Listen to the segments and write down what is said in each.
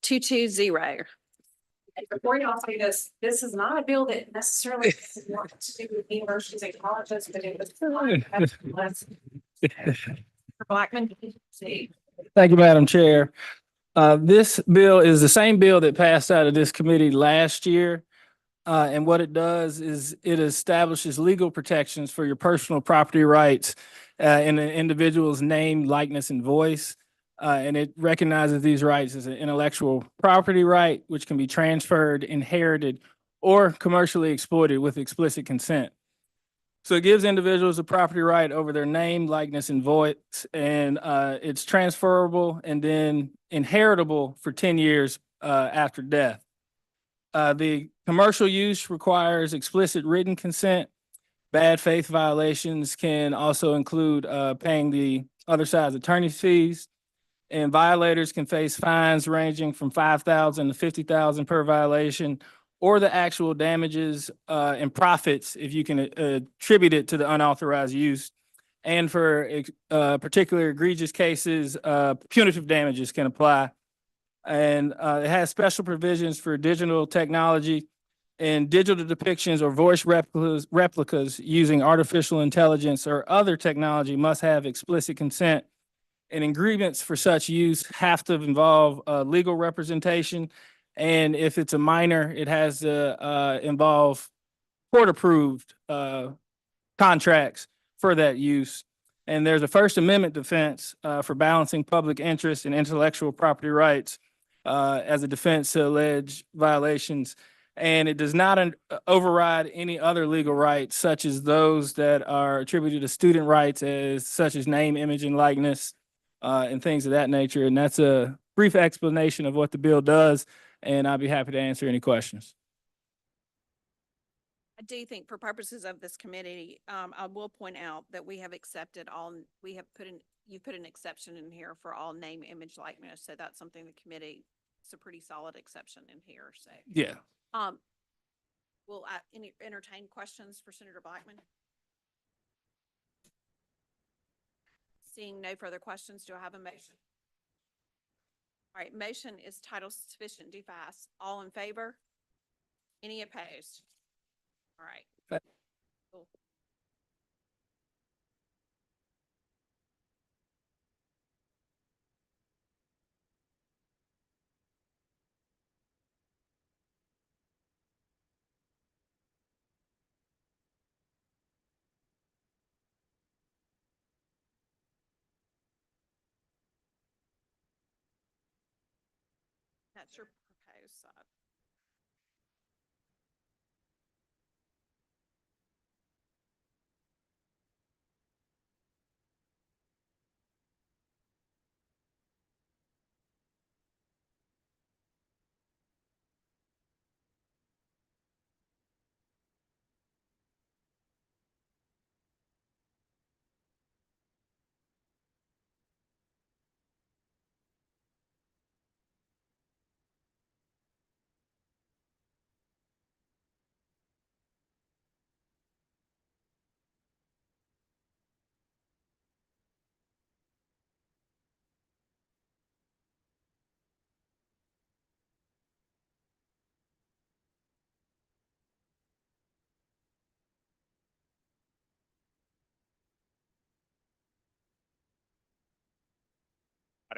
220. Before y'all say this, this is not a bill that necessarily has a lot to do with universities and colleges, but it was. Blackman, see. Thank you, Madam Chair. This bill is the same bill that passed out of this committee last year. And what it does is it establishes legal protections for your personal property rights in an individual's name, likeness, and voice. And it recognizes these rights as an intellectual property right, which can be transferred, inherited, or commercially exploited with explicit consent. So it gives individuals a property right over their name, likeness, and voice, and it's transferable and then inheritable for 10 years after death. The commercial use requires explicit written consent. Bad faith violations can also include paying the other side's attorney's fees. And violators can face fines ranging from $5,000 to $50,000 per violation, or the actual damages and profits if you can attribute it to the unauthorized use. And for particular egregious cases, punitive damages can apply. And it has special provisions for digital technology and digital depictions or voice replicas using artificial intelligence or other technology must have explicit consent. And agreements for such use have to involve legal representation. And if it's a minor, it has to involve court-approved contracts for that use. And there's a First Amendment defense for balancing public interest and intellectual property rights as a defense to alleged violations. And it does not override any other legal rights, such as those that are attributed to student rights, such as name, image, and likeness, and things of that nature. And that's a brief explanation of what the bill does, and I'll be happy to answer any questions. I do think for purposes of this committee, I will point out that we have accepted all, you put an exception in here for all name, image, likeness. So that's something the committee, it's a pretty solid exception in here. So Yeah. Will I entertain questions for Senator Blackman? Seeing no further questions, do I have a motion? All right, motion is title sufficient, do pass. All in favor? Any opposed? All right. Cool. That's your proposed side.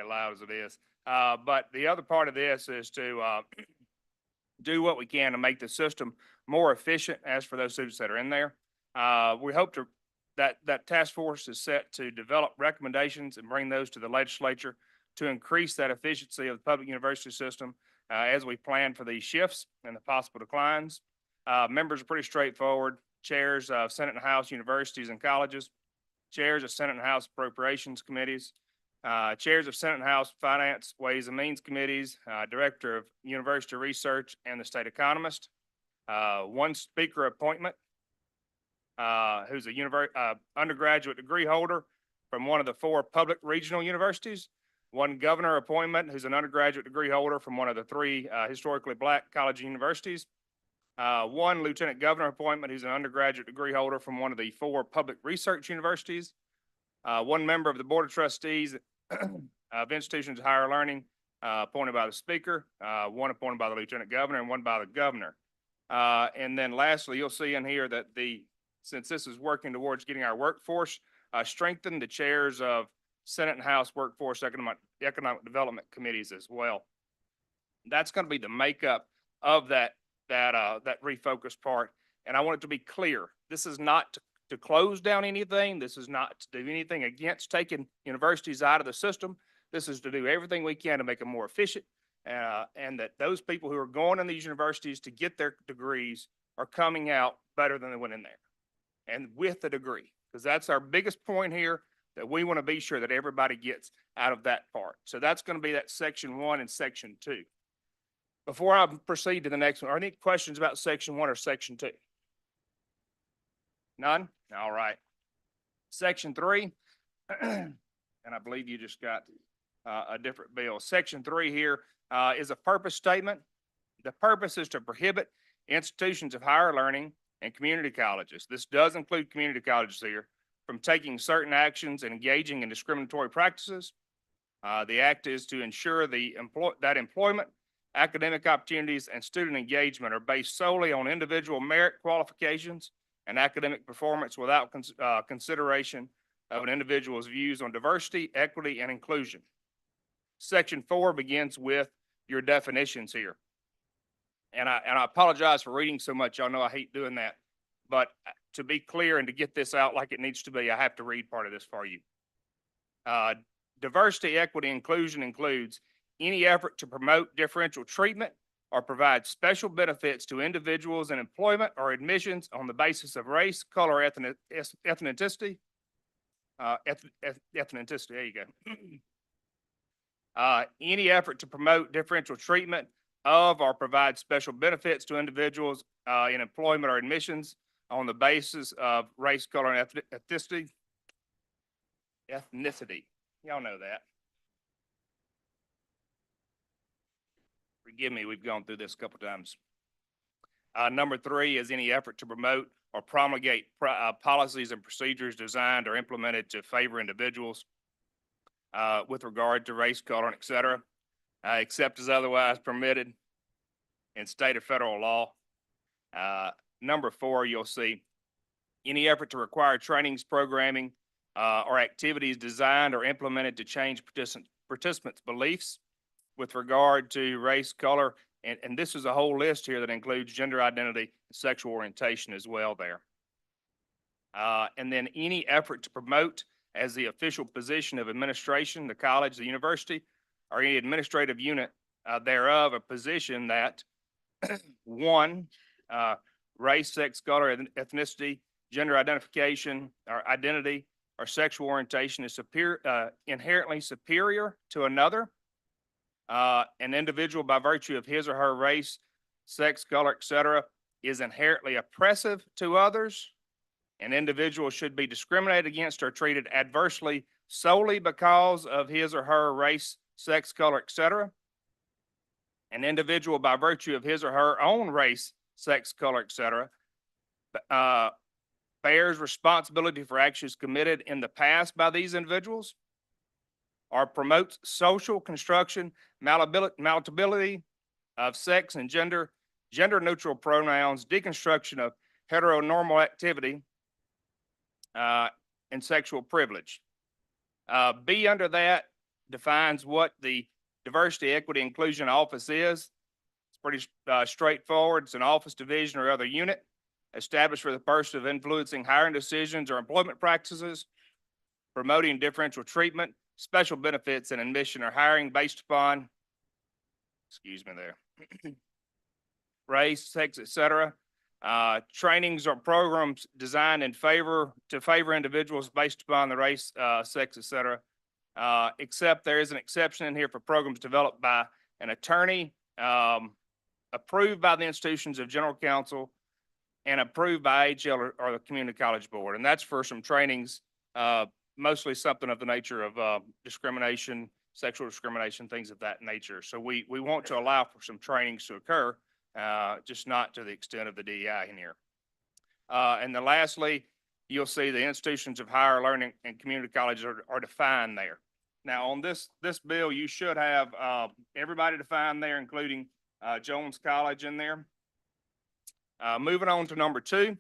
Loud as it is. But the other part of this is to do what we can to make the system more efficient as for those students that are in there. We hope that task force is set to develop recommendations and bring those to the legislature to increase that efficiency of the public university system as we plan for these shifts and the possible declines. Members are pretty straightforward. Chairs of Senate and House universities and colleges, chairs of Senate and House appropriations committees, chairs of Senate and House Finance, Ways and Means Committees, Director of University Research, and the State Economist. One speaker appointment, who's a undergraduate degree holder from one of the 4 public regional universities. One governor appointment, who's an undergraduate degree holder from one of the 3 historically black college universities. One lieutenant governor appointment, who's an undergraduate degree holder from one of the 4 public research universities. One member of the Board of Trustees of institutions of higher learning, appointed by the speaker, one appointed by the lieutenant governor, and one by the governor. And then lastly, you'll see in here that since this is working towards getting our workforce, strengthen the chairs of Senate and House Workforce Economic Development Committees as well. That's going to be the makeup of that refocus part. And I want it to be clear. This is not to close down anything. This is not to do anything against taking universities out of the system. This is to do everything we can to make them more efficient, and that those people who are going in these universities to get their degrees are coming out better than they went in there, and with the degree, because that's our biggest point here, that we want to be sure that everybody gets out of that part. So that's going to be that section 1 and section 2. Before I proceed to the next one, are there any questions about section 1 or section 2? None? All right. Section 3, and I believe you just got a different bill. Section 3 here is a purpose statement. The purpose is to prohibit institutions of higher learning and community colleges. This does include community colleges here from taking certain actions and engaging in discriminatory practices. The act is to ensure that employment, academic opportunities, and student engagement are based solely on individual merit qualifications and academic performance without consideration of an individual's views on diversity, equity, and inclusion. Section 4 begins with your definitions here. And I apologize for reading so much. Y'all know I hate doing that. But to be clear and to get this out like it needs to be, I have to read part of this for you. Diversity, equity, inclusion includes any effort to promote differential treatment or provide special benefits to individuals in employment or admissions on the basis of race, color, ethnicity. Ethnicity, there you go. Any effort to promote differential treatment of or provide special benefits to individuals in employment or admissions on the basis of race, color, and ethnicity. Y'all know that. Forgive me, we've gone through this a couple times. Number 3 is any effort to promote or promulgate policies and procedures designed or implemented to favor individuals with regard to race, color, and et cetera, except as otherwise permitted in state or federal law. Number 4, you'll see any effort to require trainings, programming, or activities designed or implemented to change participants' beliefs with regard to race, color, and this is a whole list here that includes gender identity and sexual orientation as well there. And then any effort to promote as the official position of administration, the college, the university, or any administrative unit thereof, a position that 1, race, sex, color, ethnicity, gender identification, or identity, or sexual orientation is inherently superior to another. An individual by virtue of his or her race, sex, color, et cetera, is inherently oppressive to others. An individual should be discriminated against or treated adversely solely because of his or her race, sex, color, et cetera. An individual by virtue of his or her own race, sex, color, et cetera, bears responsibility for actions committed in the past by these individuals, or promotes social construction, malleability of sex and gender, gender-neutral pronouns, deconstruction of heteronormal activity, and sexual privilege. B under that defines what the Diversity, Equity, Inclusion Office is. It's pretty straightforward. It's an office, division, or other unit established for the purpose of influencing hiring decisions or employment practices, promoting differential treatment, special benefits, and admission or hiring based upon, excuse me there, race, sex, et cetera. Trainings or programs designed to favor individuals based upon the race, sex, et cetera. Except there is an exception in here for programs developed by an attorney, approved by the institutions of general counsel, and approved by AHL or the community college board. And that's for some trainings, mostly something of the nature of discrimination, sexual discrimination, things of that nature. So we want to allow for some trainings to occur, just not to the extent of the DEI in here. And then lastly, you'll see the institutions of higher learning and community colleges are defined there. Now, on this bill, you should have, everybody defined there, including, Jones College in there. Moving on to number 2,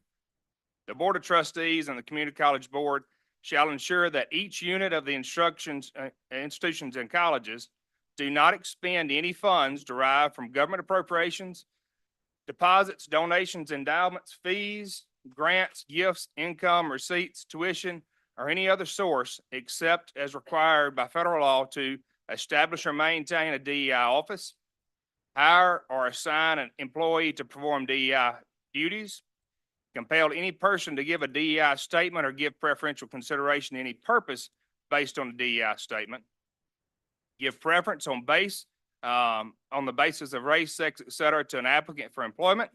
the Board of Trustees and the Community College Board shall ensure that each unit of the institutions and colleges do not expend any funds derived from government appropriations, deposits, donations, endowments, fees, grants, gifts, income, receipts, tuition, or any other source except as required by federal law to establish or maintain a DEI office, hire or assign an employee to perform DEI duties, compel any person to give a DEI statement or give preferential consideration to any purpose based on a DEI statement, give preference on the basis of race, sex, et cetera, to an applicant for employment,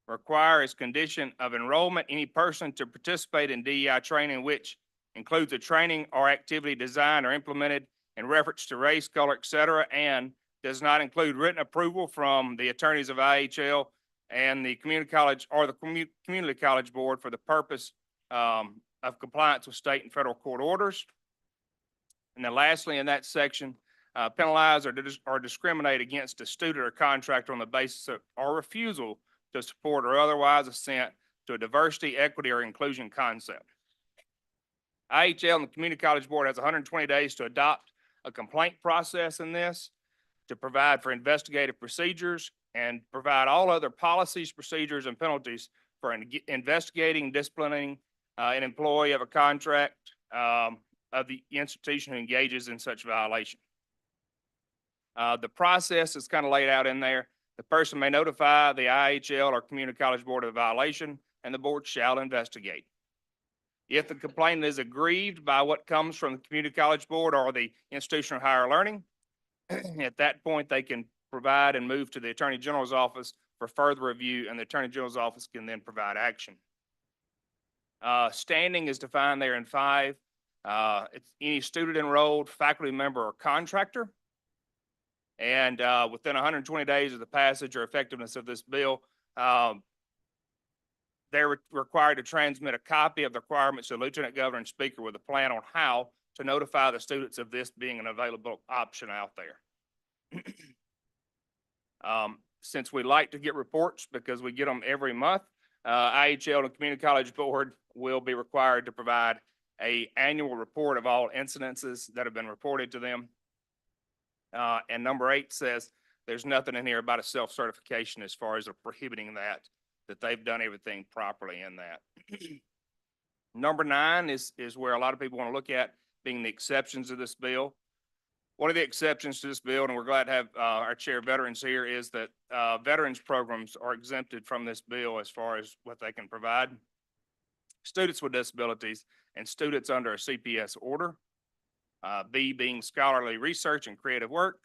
require as condition of enrollment any person to participate in DEI training which includes a training or activity designed or implemented in reference to race, color, et cetera, and does not include written approval from the attorneys of IHL and the community college or the community college board for the purpose of compliance with state and federal court orders. And then lastly, in that section, penalize or discriminate against a student or contractor on the basis of or refusal to support or otherwise assent to a diversity, equity, or inclusion concept. IHL and the Community College Board has 120 days to adopt a complaint process in this, to provide for investigative procedures, and provide all other policies, procedures, and penalties for investigating, disciplining an employee of a contract of the institution who engages in such violation. The process is kind of laid out in there. The person may notify the IHL or Community College Board of the violation, and the board shall investigate. If the complainant is aggrieved by what comes from the Community College Board or the institution of higher learning, at that point, they can provide and move to the Attorney General's office for further review, and the Attorney General's office can then provide action. Standing is defined there in 5. It's any student enrolled, faculty member, or contractor. And within 120 days of the passage or effectiveness of this bill, they're required to transmit a copy of the requirements to the Lieutenant Governor and Speaker with a plan on how to notify the students of this being an available option out there. Since we like to get reports because we get them every month, IHL and the Community College Board will be required to provide an annual report of all incidences that have been reported to them. And number 8 says there's nothing in here about a self-certification as far as prohibiting that they've done everything properly in that. Number 9 is where a lot of people want to look at being the exceptions of this bill. One of the exceptions to this bill, and we're glad to have our chair of veterans here, is that veterans programs are exempted from this bill as far as what they can provide. Students with disabilities and students under a CPS order. B being scholarly research and creative work.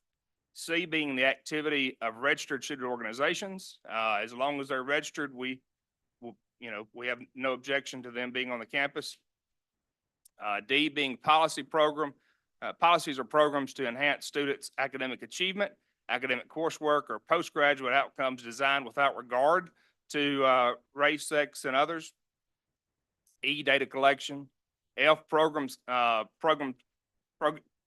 C being the activity of registered student organizations. As long as they're registered, we have no objection to them being on the campus. D being policy program. Policies are programs to enhance students' academic achievement, academic coursework, or postgraduate outcomes designed without regard to race, sex, and others. E, data collection. F,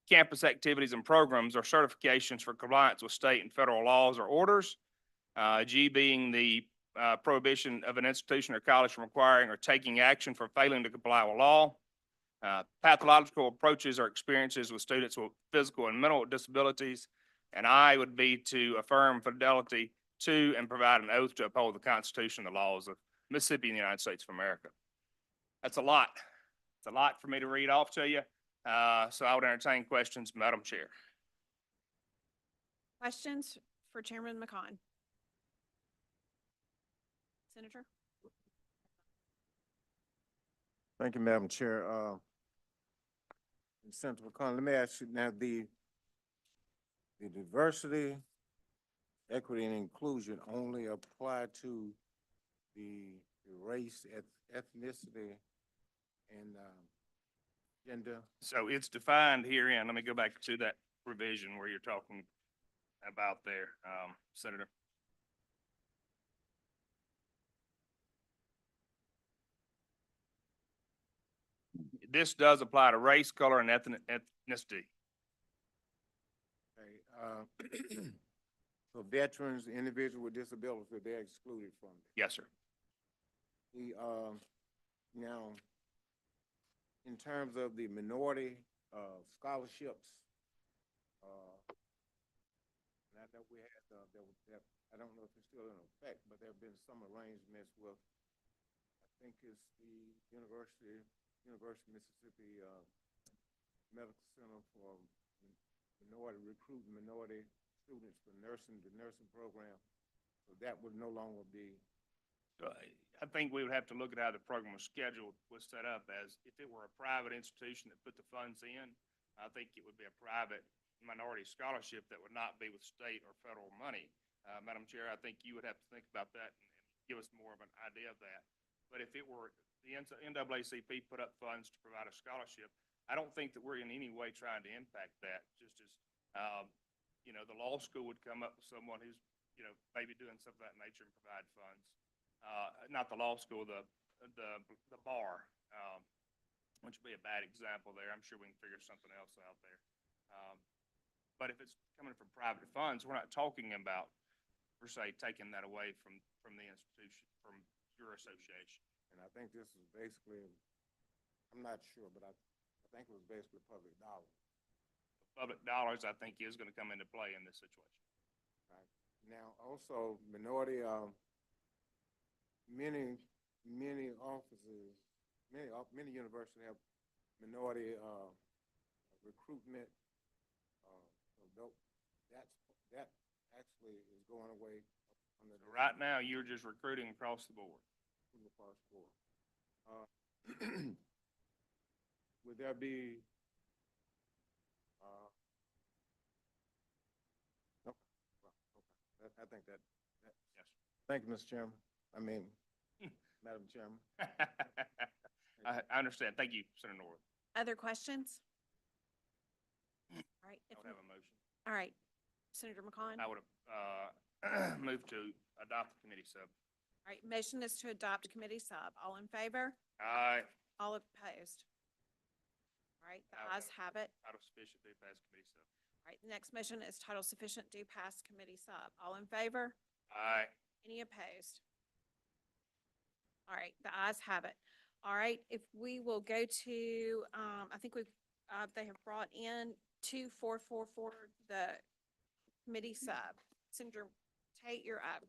campus activities and programs or certifications for compliance with state and federal laws or orders. G being the prohibition of an institution or college from requiring or taking action for failing to comply with law. Pathological approaches or experiences with students with physical and mental disabilities. And I would be to affirm fidelity to and provide an oath to uphold the Constitution and the laws of Mississippi and the United States of America. That's a lot. It's a lot for me to read off to you. So I would entertain questions, Madam Chair. Questions for Chairman McCon? Senator? Thank you, Madam Chair. Senator McConnell, let me ask you now, the diversity, equity, and inclusion only apply to the race, ethnicity, and gender? So it's defined herein. Let me go back to that revision where you're talking about there, Senator. This does apply to race, color, and ethnicity. so veterans, individuals with disabilities, they're excluded from it. Yes, sir. The, now, in terms of the minority, scholarships, and I know we had, I don't know if it's still in effect, but there have been some arrangements with, I think it's the University of Mississippi, Medical Center for recruiting minority students for nursing, the nursing program. So that would no longer be, So I think we would have to look at how the program was scheduled, was set up as, if it were a private institution that put the funds in, I think it would be a private minority scholarship that would not be with state or federal money. Madam Chair, I think you would have to think about that and give us more of an idea of that. But if it were, the NAACP put up funds to provide a scholarship, I don't think that we're in any way trying to impact that, just as, you know, the law school would come up with someone who's, you know, maybe doing something of that nature and provide funds. Not the law school, the bar, which would be a bad example there. I'm sure we can figure something else out there. But if it's coming from private funds, we're not talking about, per se, taking that away from the institution, from your association. and I think this is basically, I'm not sure, but I think it was basically public dollars. Public dollars, I think, is gonna come into play in this situation. Now, also, minority, many offices, many universities have minority, recruitment. So that actually is going away under the. Right now, you're just recruiting across the board. From the first floor. Would there be, okay, well, okay. I think that, Yes. thank you, Mr. Chairman. I mean, Madam Chairman. I understand. Thank you, Senator Norwood. Other questions? All right, I would have a motion. all right. Senator McCollum? I would move to adopt the committee sub. All right, motion is to adopt committee sub. All in favor? Aye. All opposed? All right, the Aye. ayes have it. Title sufficient, do pass committee sub. All right, the next motion is title sufficient, do pass committee sub. All in favor? Aye. Any opposed? All right, the ayes have it. All right, if we will go to, I think they have brought in 2444, the committee sub. Senator Tate, you're up.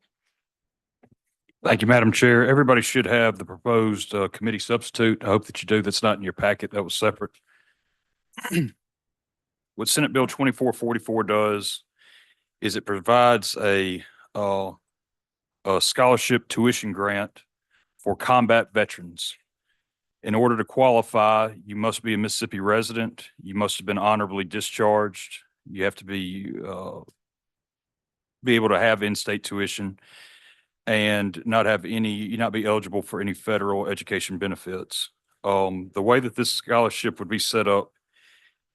Thank you, Madam Chair. Everybody should have the proposed committee substitute. I hope that you do. That's not in your packet. That was separate. What Senate Bill 2444 does is it provides a scholarship tuition grant for combat veterans. In order to qualify, you must be a Mississippi resident. You must have been honorably discharged. You have to be able to have in-state tuition and not be eligible for any federal education benefits. The way that this scholarship would be set up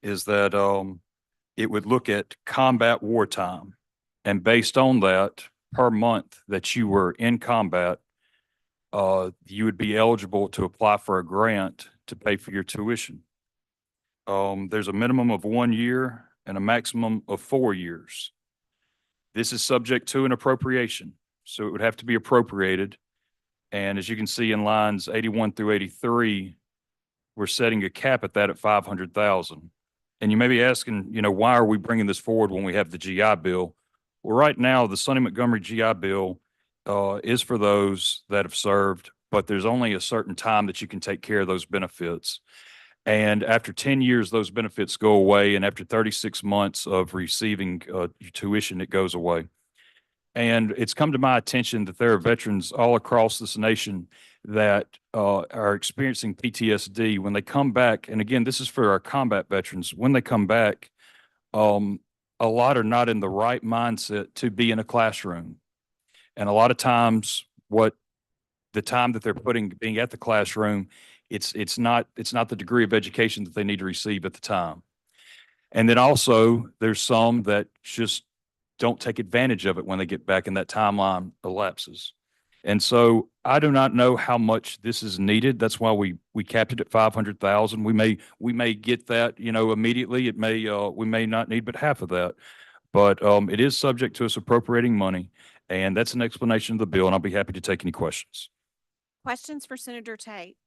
is that it would look at combat wartime, and based on that, per month that you were in combat, you would be eligible to apply for a grant to pay for your tuition. There's a minimum of 1 year and a maximum of 4 years. This is subject to an appropriation, so it would have to be appropriated. And as you can see in lines 81 through 83, we're setting a cap at that at 500,000. And you may be asking, why are we bringing this forward when we have the GI Bill? Well, right now, the Sonny Montgomery GI Bill is for those that have served, but there's only a certain time that you can take care of those benefits. And after 10 years, those benefits go away. And after 36 months of receiving your tuition, it goes away. And it's come to my attention that there are veterans all across this nation that are experiencing PTSD when they come back. And again, this is for our combat veterans. When they come back, a lot are not in the right mindset to be in a classroom. And a lot of times the time that they're being at the classroom, it's not the degree of education that they need to receive at the time. And then also there's some that just don't take advantage of it when they get back and that timeline elapses. And so I do not know how much this is needed. That's why we capped it at 500,000. We may get that, immediately. We may not need but half of that. But it is subject to us appropriating money, and that's an explanation of the bill, and I'll be happy to take any questions. Questions for Senator Tate?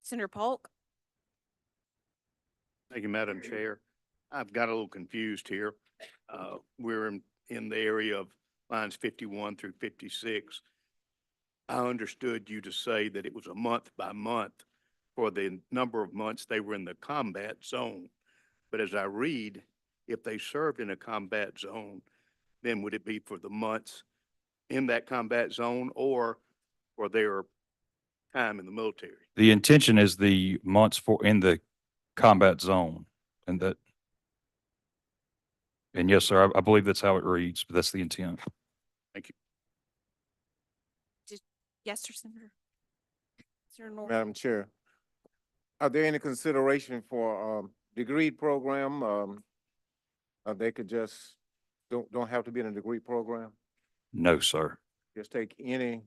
Senator Polk? Thank you, Madam Chair. I've got a little confused here. We're in the area of lines 51 through 56. I understood you to say that it was a month by month for the number of months they were in the combat zone. But as I read, if they served in a combat zone, then would it be for the months in that combat zone or for their time in the military? The intention is the months in the combat zone, and and yes, sir, I believe that's how it reads, but that's the intent. Yes, sir, Senator. Senator Norwood? Madam Chair, are there any consideration for, degree program? They could just, don't have to be in a degree program? No, sir. Just take any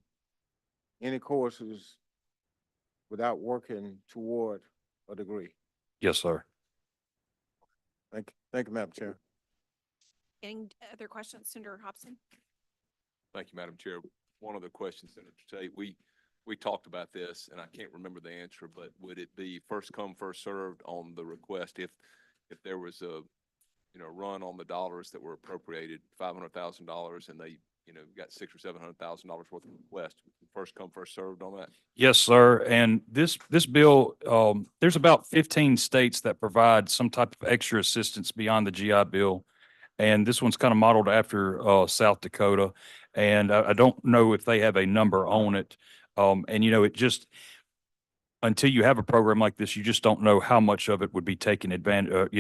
courses without working toward a degree? Yes, sir. Thank you, Madam Chair. Any other questions, Senator Hobson? Thank you, Madam Chair. One of the questions, Senator Tate, we talked about this, and I can't remember the answer, but would it be first come, first served on the request if there was a, run on the dollars that were appropriated, $500,000, and they, got $600,000 or $700,000 worth of request, first come, first served on that? Yes, sir. And this bill, there's about 15 states that provide some type of extra assistance beyond the GI Bill. And this one's kind of modeled after South Dakota. And I don't know if they have a number on it. And it just, until you have a program like this, you just don't know how much of it would be taken advantage,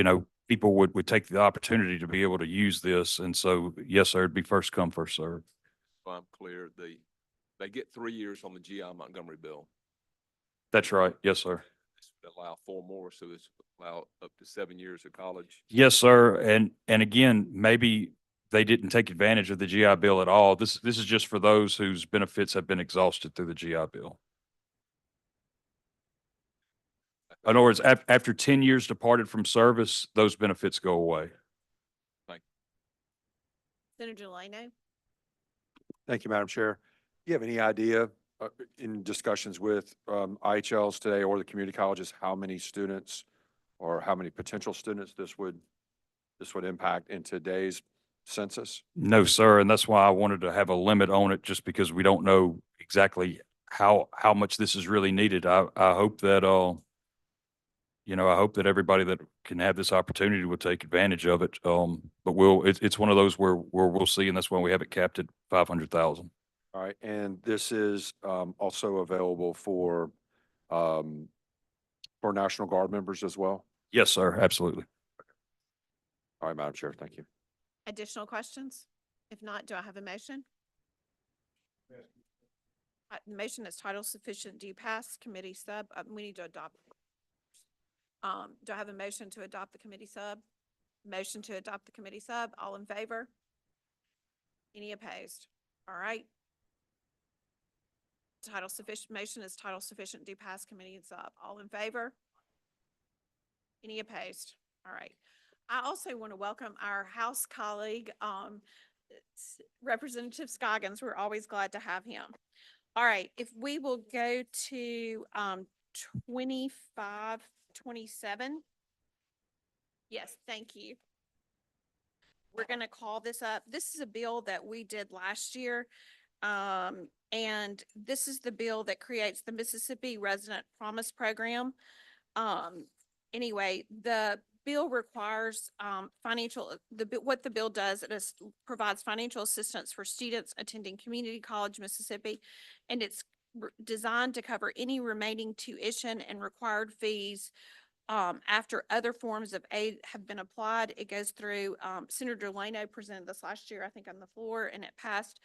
people would take the opportunity to be able to use this. And so, yes, sir, it'd be first come, first served. If I'm clear, they get 3 years on the GI Montgomery bill. That's right. Yes, sir. This would allow 4 more, so this would allow up to 7 years of college. Yes, sir. And again, maybe they didn't take advantage of the GI Bill at all. This is just for those whose benefits have been exhausted through the GI Bill. In other words, after 10 years departed from service, those benefits go away. Senator Delano? Thank you, Madam Chair. Do you have any idea, in discussions with IHLs today or the community colleges, how many students or how many potential students this would impact in today's census? No, sir. And that's why I wanted to have a limit on it, just because we don't know exactly how much this is really needed. I hope that, I hope that everybody that can have this opportunity will take advantage of it. But it's one of those where we'll see, and that's why we have it capped at 500,000. All right, and this is also available for National Guard members as well? Yes, sir. Absolutely. All right, Madam Chair, thank you. Additional questions? If not, do I have a motion? The motion is title sufficient. Do you pass committee sub? We need to adopt. Do I have a motion to adopt the committee sub? Motion to adopt the committee sub. All in favor? Any opposed? All right. Title sufficient, motion is title sufficient. Do pass committee sub. All in favor? Any opposed? All right. I also want to welcome our House colleague, Representative Scoggins. We're always glad to have him. All right, if we will go to 2527. Yes, thank you. We're going to call this up. This is a bill that we did last year. And this is the bill that creates the Mississippi Resident Promise Program. Anyway, the bill requires what the bill does, provides financial assistance for students attending Community College Mississippi, and it's designed to cover any remaining tuition and required fees after other forms of aid have been applied. It goes through, Senator Delano presented this last year, I think, on the floor, and it passed.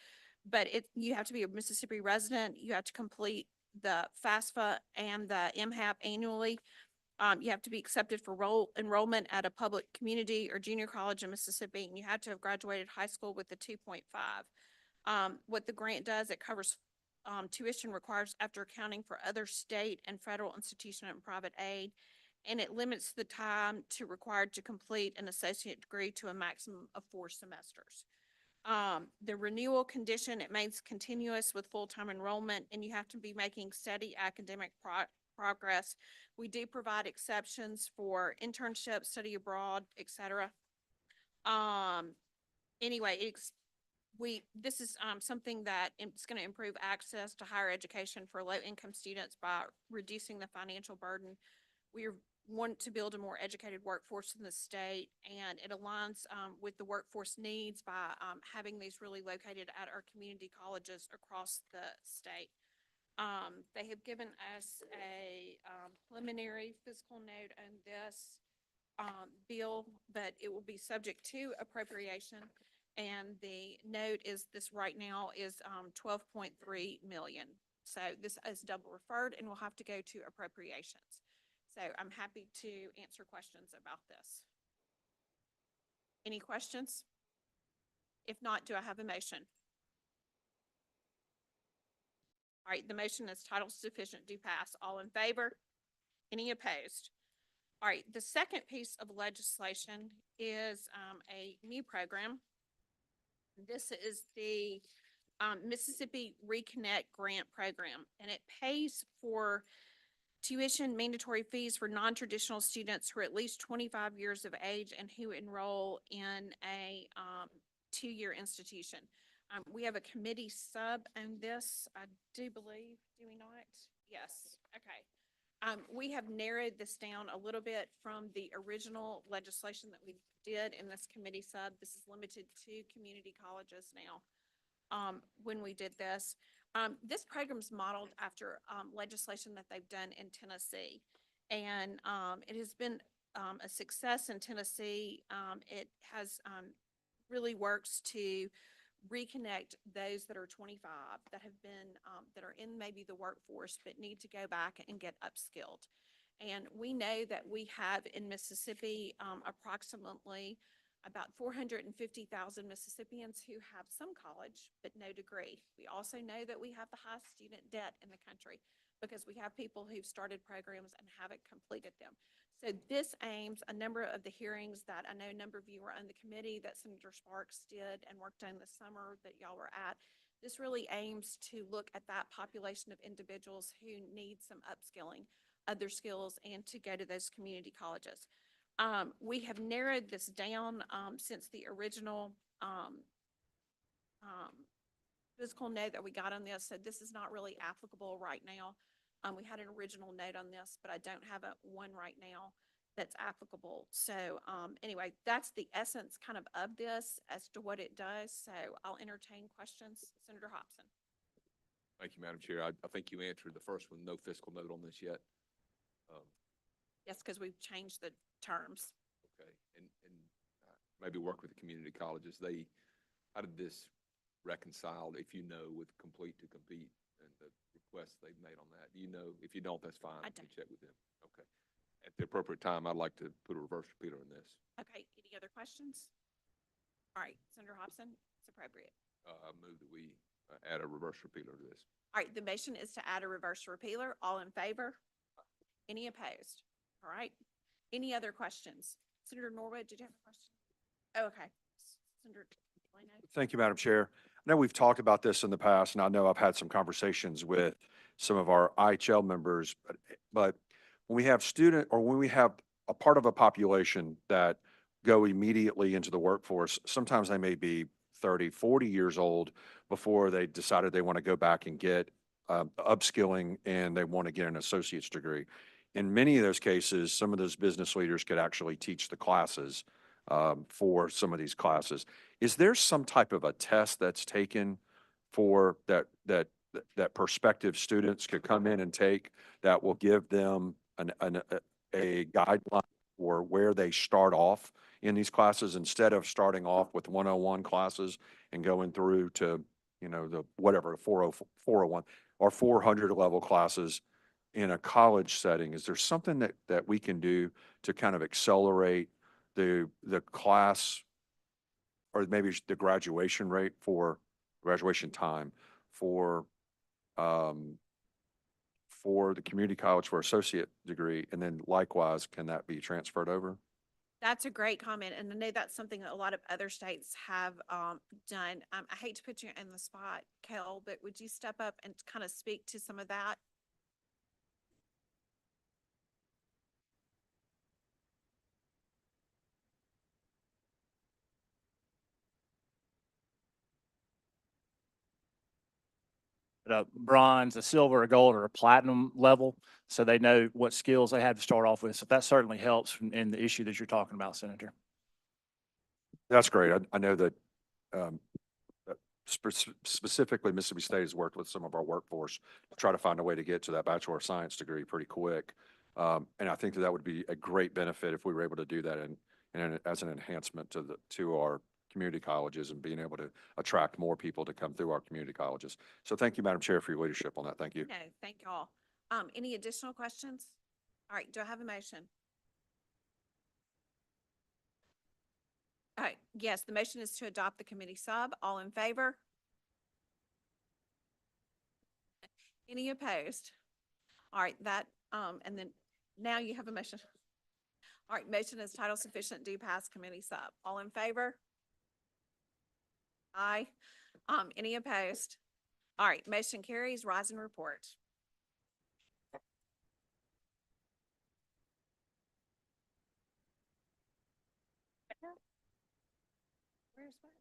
But you have to be a Mississippi resident. You have to complete the FAFSA and the MHAP annually. You have to be accepted for enrollment at a public community or junior college in Mississippi, and you have to have graduated high school with a 2.5. What the grant does, it covers tuition requires after accounting for other state and federal institution and private aid. and it limits the time required to complete an associate degree to a maximum of 4 semesters. The renewal condition, it remains continuous with full-time enrollment, and you have to be making steady academic progress. We do provide exceptions for internships, study abroad, et cetera. Anyway, this is, something that it's going to improve access to higher education for low-income students by reducing the financial burden. We want to build a more educated workforce in the state, and it aligns, with the workforce needs by, having these really located at our community colleges across the state. They have given us a, preliminary fiscal note on this, bill, but it will be subject to appropriation. And the note is this right now is 12.3 million. So this is double referred and will have to go to appropriations. So I'm happy to answer questions about this. Any questions? If not, do I have a motion? All right, the motion is title sufficient, do pass. All in favor? Any opposed? All right, the second piece of legislation is a new program. This is the Mississippi Reconnect Grant Program, and it pays for tuition mandatory fees for non-traditional students who are at least 25 years of age and who enroll in a 2-year institution. We have a committee sub on this, I do believe, do we not? Yes, okay. We have narrowed this down a little bit from the original legislation that we did in this committee sub. This is limited to community colleges now. When we did this, this program is modeled after legislation that they've done in Tennessee, and it has been a success in Tennessee. It has really works to reconnect those that are 25 that have been that are in maybe the workforce but need to go back and get upskilled. And we know that we have in Mississippi approximately about 450,000 Mississippians who have some college but no degree. We also know that we have the highest student debt in the country because we have people who've started programs and haven't completed them. So this aims, a number of the hearings that I know a number of you were on the committee that Senator Sparks did and worked on this summer that y'all were at. This really aims to look at that population of individuals who need some upskilling, other skills, and to go to those community colleges. We have narrowed this down since the original fiscal note that we got on this. So this is not really applicable right now. We had an original note on this, but I don't have one right now that's applicable. So anyway, that's the essence kind of this as to what it does. So I'll entertain questions. Senator Hobson. Thank you, Madam Chair. I think you answered the first one, no fiscal note on this yet. Yes, because we've changed the terms. Okay, and maybe work with the community colleges. How did this reconcile, if you know, with Complete to Compete and the requests they've made on that? Do you know? If you don't, that's fine. I You don't. check with them. Okay. At the appropriate time, I'd like to put a reverse repeater on this. Okay, any other questions? All right, Senator Hobson, it's appropriate. I move that we add a reverse repeater to this. All right, the motion is to add a reverse repealer. All in favor? Any opposed? All right. Any other questions? Senator Norwood, did you have a question? Oh, okay. Senator Delano. Thank you, Madam Chair. I know we've talked about this in the past, and I know I've had some conversations with some of our IHL members, but when we have when we have a part of a population that go immediately into the workforce, sometimes they may be 30, 40 years old before they decided they want to go back and get upskilling and they want to get an associate's degree. In many of those cases, some of those business leaders could actually teach the classes for some of these classes. Is there some type of a test that's taken for that prospective students could come in and take that will give them a guideline for where they start off in these classes instead of starting off with 101 classes and going through to, the whatever, 401 or 400 level classes in a college setting? Is there something that we can do to kind of accelerate the class or maybe the graduation rate for graduation time for for the community college for associate degree? And then likewise, can that be transferred over? That's a great comment, and I know that's something that a lot of other states have done. I hate to put you in the spot, Kel, but would you step up and kind of speak to some of that? A bronze, a silver, a gold, or a platinum level, so they know what skills they have to start off with. So that certainly helps in the issue that you're talking about, Senator. That's great. I know that that specifically Mississippi State has worked with some of our workforce to try to find a way to get to that Bachelor of Science degree pretty quick. And I think that that would be a great benefit if we were able to do that and as an enhancement to our community colleges and being able to attract more people to come through our community colleges. So thank you, Madam Chair, for your leadership on that. Thank you. No, thank y'all. Any additional questions? All right, do I have a motion? All right, yes, the motion is to adopt the committee sub. All in favor? Any opposed? All right, and then now you have a motion. All right, motion is title sufficient, do pass committee sub. All in favor? Aye. Any opposed? All right, motion carries. Rise and report. Where's what?